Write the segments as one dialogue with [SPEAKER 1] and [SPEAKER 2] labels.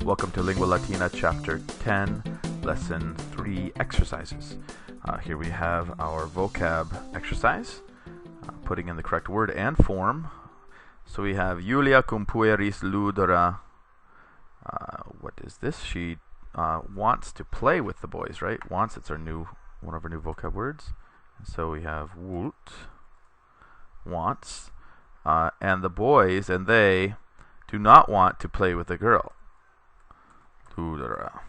[SPEAKER 1] Welcome to Lingua Latina Chapter 10, Lesson 3 Exercises. Here we have our vocab exercise, putting in the correct word and form. So we have Julia cum pueris ludera. What is this? She wants to play with the boys, right? Wants, it's one of our new vocab words. So we have vult, wants, and the boys and they do not want to play with the girl. Ludera.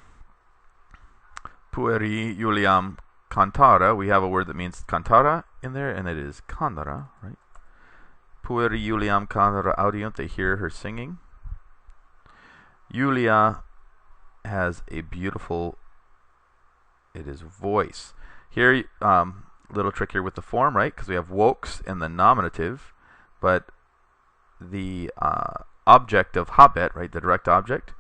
[SPEAKER 1] Pueri Juliam cantara. We have a word that means cantara in there, and it is cantara, right? Pueri Juliam cantara audiunt. They hear her singing. Julia has a beautiful, voice. Here, little trick here with the form, right? Because we have wokes in the nominative, but the object of habet, right? The direct object,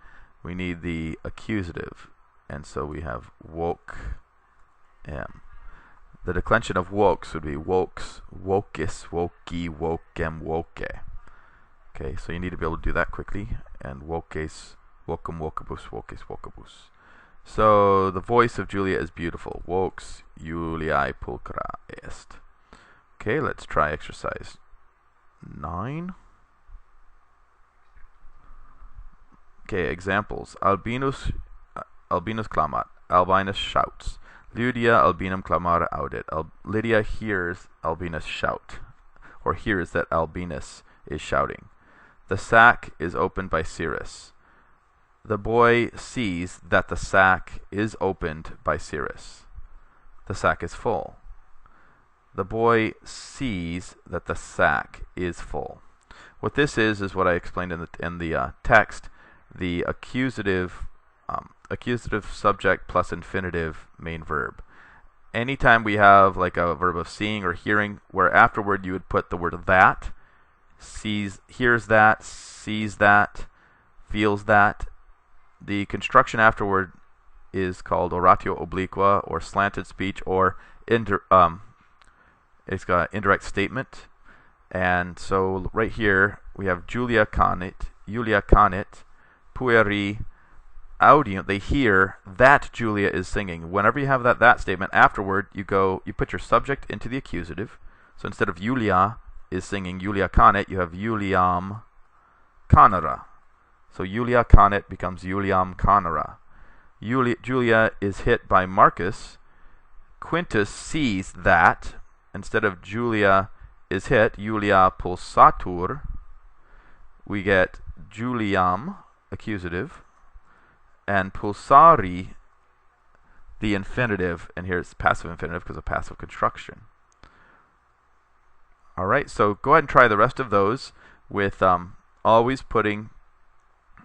[SPEAKER 1] we need the accusative. And so we have woke m. The declension of wokes would be wokes, wokis, woki, wokem, woke. Okay, so you need to be able to do that quickly. And wokes, wokum, wokabus, wokis, wokabus. So the voice of Julia is beautiful. Vox Juliae pulchra est. Okay, let's try exercise 9. Okay, examples. Albinus clamat. Albinus shouts. Lydia albinum clamare audit. Lydia hears Albinus shout, or hears that Albinus is shouting. The sack is opened by Cyrus. The boy sees that the sack is opened by Cyrus. The sack is full. The boy sees that the sack is full. What this is what I explained in the text. The accusative subject plus infinitive main verb. Anytime we have like a verb of seeing or hearing, where afterward you would put the word that, sees, hears that, sees that, feels that. The construction afterward is called oratio obliqua, or slanted speech, or it's got indirect statement. And so right here we have Julia canit, pueri audiunt. They hear that Julia is singing. Whenever you have that statement, afterward you put your subject into the accusative. So instead of Julia is singing Julia canit, you have Juliam canara. So Julia canit becomes Juliam canara. Julia is hit by Marcus. Quintus sees that. Instead of Julia is hit, Julia pulsatur. We get Juliam, accusative, and pulsari, the infinitive, and here it's passive infinitive because of passive construction. Alright, so go ahead and try the rest of those with always putting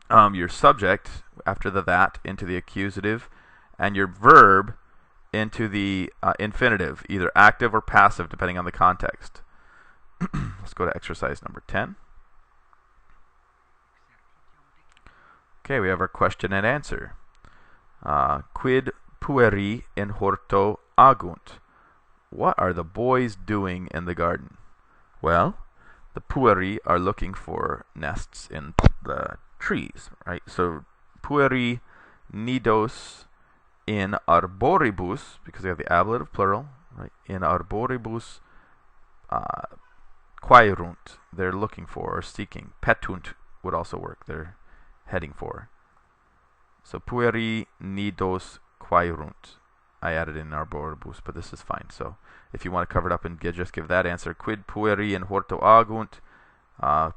[SPEAKER 1] your subject after the that into the accusative, and your verb into the infinitive, either active or passive depending on the context. Let's go to exercise number 10. Okay, we have our question and answer. Quid pueri in horto agunt? What are the boys doing in the garden? Well, the pueri are looking for nests in the trees, right? So pueri nidos in arboribus, because we have the ablative plural, right? In arboribus quaerunt, they're looking for or seeking. Petunt would also work. They're heading for. So pueri nidos quaerunt. I added in arboribus, but this is fine. So if you want to cover it up and just give that answer, quid pueri in horto agunt,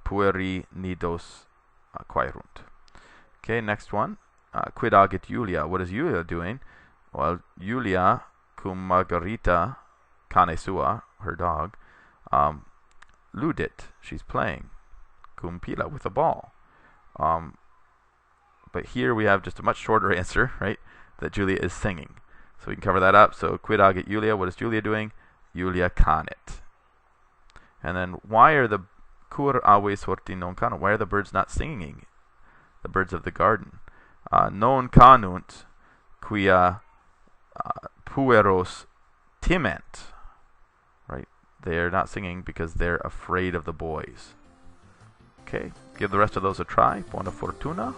[SPEAKER 1] pueri nidos quaerunt. Okay, next one. Quid agit Julia? What is Julia doing? Well, Julia cum Margarita cane sua, her dog, ludit. She's playing. Cum pila, with a ball. But here we have just a much shorter answer, right? That Julia is singing. So we can cover that up. So quid agit Julia? What is Julia doing? Julia canit. And then why are the cur aves horti non canunt? Why are the birds not singing? The birds of the garden. Non canunt quia pueros timent. Right? They are not singing because they're afraid of the boys. Okay, give the rest of those a try. Buona fortuna.